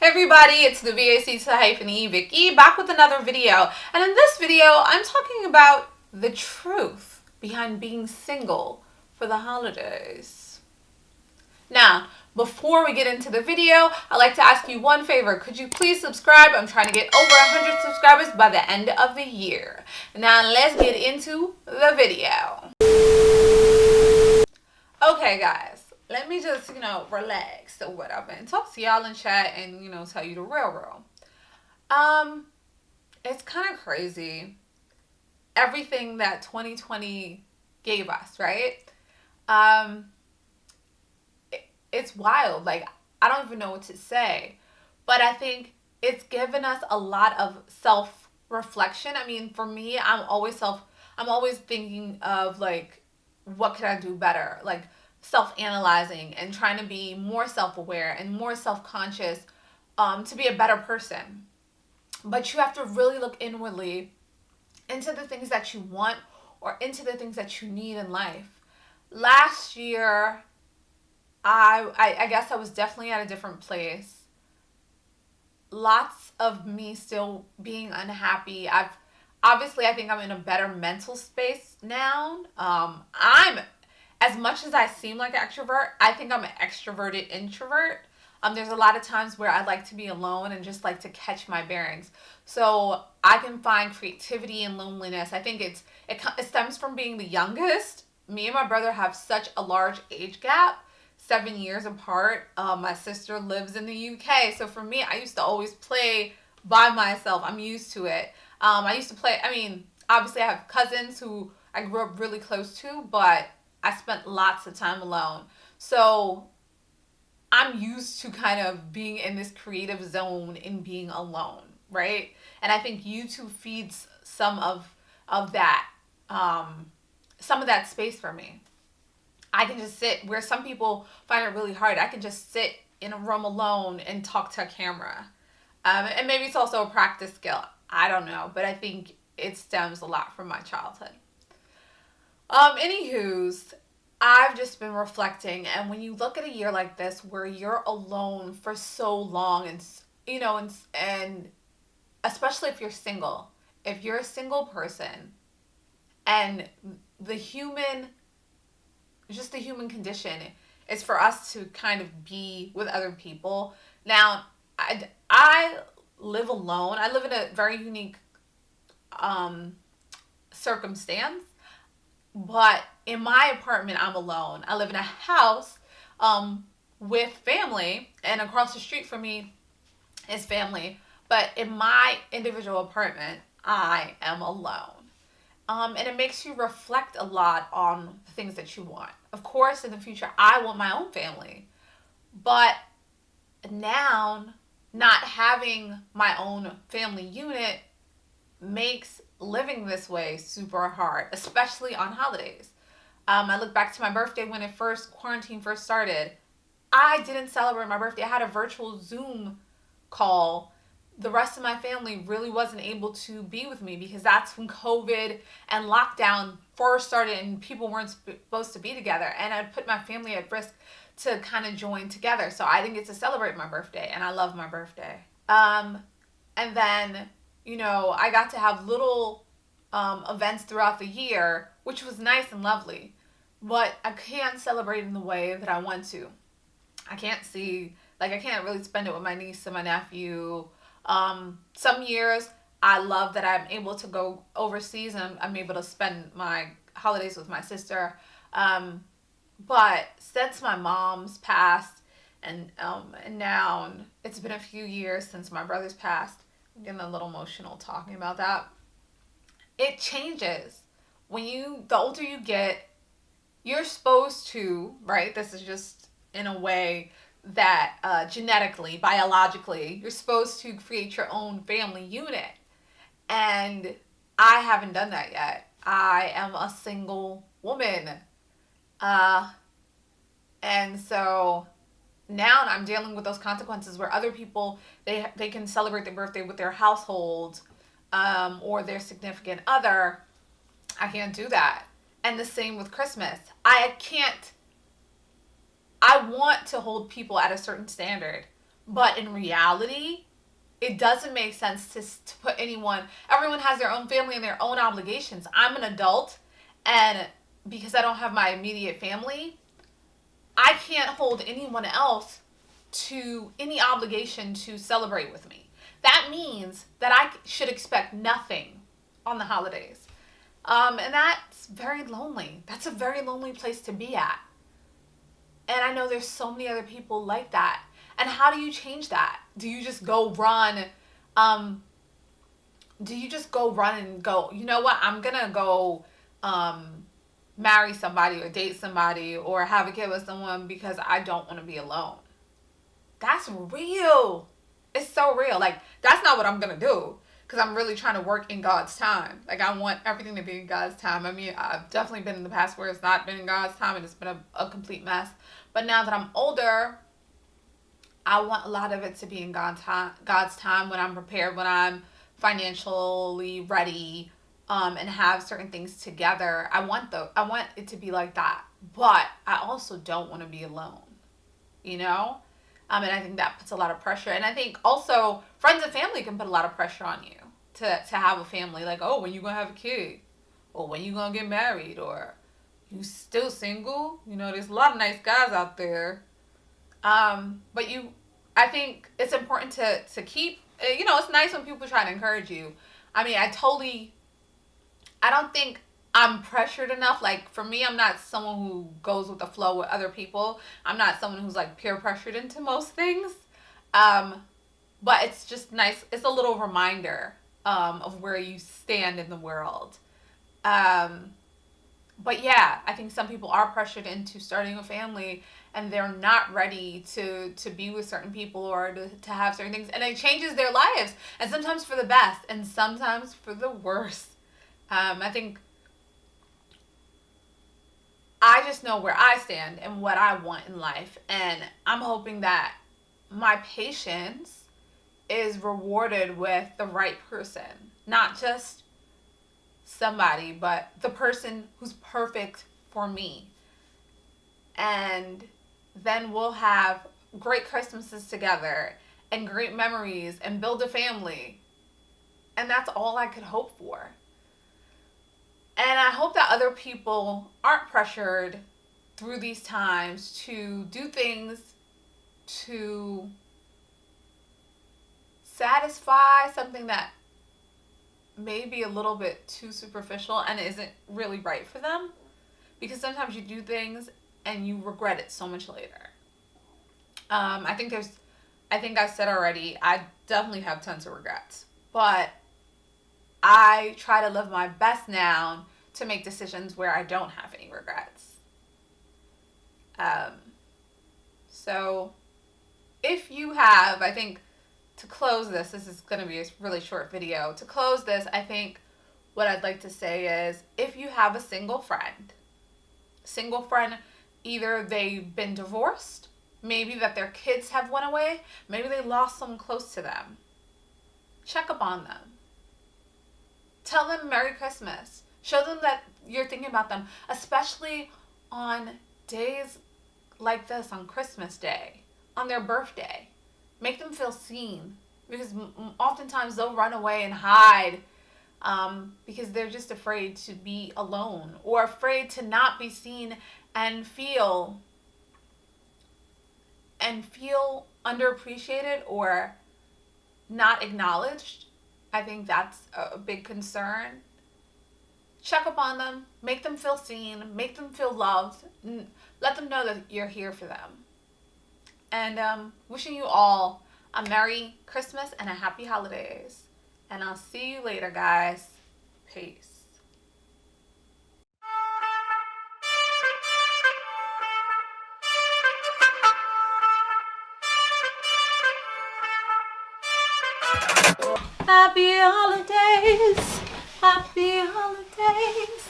Hey everybody, it's the VAC-E Vic-E back with another video. And in this video, I'm talking about the truth behind being single for the holidays. Now, before we get into the video, I'd like to ask you one favor. Could you please subscribe? I'm trying to get over 100 subscribers by the end of the year. Now, let's get into the video. Okay, guys. Let me just, relax or whatever and talk to y'all in chat and, tell you the real. It's kind of crazy. Everything that 2020 gave us, right? It's wild. Like, I don't even know what to say. But I think it's given us a lot of self-reflection. I mean, for me, I'm always thinking of, like, what could I do better? Like, self-analyzing and trying to be more self-aware and more self-conscious to be a better person. But you have to really look inwardly into the things that you want or into the things that you need in life. Last year, I guess I was definitely at a different place. Lots of me still being unhappy. I think I'm in a better mental space now. As much as I seem like an extrovert, I think I'm an extroverted introvert. There's a lot of times where I like to be alone and just like to catch my bearings. So I can find creativity in loneliness. I think it stems from being the youngest. Me and my brother have such a large age gap, 7 years apart. My sister lives in the UK. So for me, I used to always play by myself. I'm used to it. Obviously I have cousins who I grew up really close to, but I spent lots of time alone. So I'm used to kind of being in this creative zone and being alone, right? And I think YouTube feeds some of that space for me. I can just sit where some people find it really hard. I can just sit in a room alone and talk to a camera. And maybe it's also a practice skill. I don't know, but I think it stems a lot from my childhood. Anywho's, I've just been reflecting, and when you look at a year like this where you're alone for so long, and especially if you're a single person, and the human condition is for us to kind of be with other people. Now, I live alone. I live in a very unique circumstance. But in my apartment, I'm alone. I live in a house with family, and across the street from me is family. But in my individual apartment, I am alone. And it makes you reflect a lot on the things that you want. Of course, in the future, I want my own family. But now, not having my own family unit makes living this way super hard, especially on holidays. I look back to my birthday when quarantine first started. I didn't celebrate my birthday. I had a virtual Zoom call. The rest of my family really wasn't able to be with me because that's when COVID and lockdown first started and people weren't supposed to be together. And I'd put my family at risk to kind of join together. So I didn't get to celebrate my birthday, and I love my birthday. And then I got to have little events throughout the year, which was nice and lovely. But I can't celebrate in the way that I want to. I can't really spend it with my niece and my nephew. Some years, I love that I'm able to go overseas and I'm able to spend my holidays with my sister. But since my mom's passed, and now it's been a few years since my brother's passed, I'm getting a little emotional talking about that. It changes. The older you get, you're supposed to, right? This is just in a way that genetically, biologically, you're supposed to create your own family unit. And I haven't done that yet. I am a single woman. And so now I'm dealing with those consequences where other people, they can celebrate their birthday with their household or their significant other. I can't do that. And the same with Christmas. I want to hold people at a certain standard, But in reality, it doesn't make sense to put everyone has their own family and their own obligations. I'm an adult, and because I don't have my immediate family, I can't hold anyone else to any obligation to celebrate with me. That means that I should expect nothing on the holidays. And that's very lonely. That's a very lonely place to be at. And I know there's so many other people like that. And how do you change that? Do you just go run? Do you just go run and go, you know what? I'm going to go marry somebody or date somebody or have a kid with someone because I don't want to be alone. That's real. It's so real. Like, that's not what I'm going to do because I'm really trying to work in God's time. Like, I want everything to be in God's time. I mean, I've definitely been in the past where it's not been in God's time and it's been a complete mess. But now that I'm older, I want a lot of it to be in God's time when I'm prepared, when I'm financially ready, and have certain things together. I want it to be like that. But I also don't want to be alone, you know? And I think that puts a lot of pressure. And I think also friends and family can put a lot of pressure on you to have a family. Like, oh, when you going to have a kid? Or when you going to get married? Or you still single? You know, there's a lot of nice guys out there. But I think it's important to keep, you know, it's nice when people try to encourage you. I mean, I don't think I'm pressured enough. Like, for me, I'm not someone who goes with the flow with other people. I'm not someone who's like peer pressured into most things. But it's just nice. It's a little reminder, of where you stand in the world. But yeah, I think some people are pressured into starting a family and they're not ready to be with certain people or to have certain things. And it changes their lives. And sometimes for the best and sometimes for the worst. I think I just know where I stand and what I want in life. And I'm hoping that my patience is rewarded with the right person. Not just somebody, but the person who's perfect for me. And then we'll have great Christmases together and great memories and build a family. And that's all I could hope for. And I hope that other people aren't pressured through these times to do things to satisfy something that may be a little bit too superficial and isn't really right for them. Because sometimes you do things and you regret it so much later. I think I said already, I definitely have tons of regrets. But I try to live my best now to make decisions where I don't have any regrets. So if you have, I think to close this is going to be a really short video. To close this, I think what I'd like to say is if you have a single friend, either they've been divorced, maybe that their kids have went away, maybe they lost someone close to them, check up on them. Tell them Merry Christmas. Show them that you're thinking about them, especially on days like this, on Christmas Day, on their birthday. Make them feel seen, because oftentimes they'll run away and hide because they're just afraid to be alone or afraid to not be seen and feel underappreciated or not acknowledged. I think that's a big concern. Check up on them, make them feel seen, make them feel loved, let them know that you're here for them. And wishing you all a Merry Christmas and a Happy Holidays. And I'll see you later, guys. Peace. Happy holidays. Happy holidays.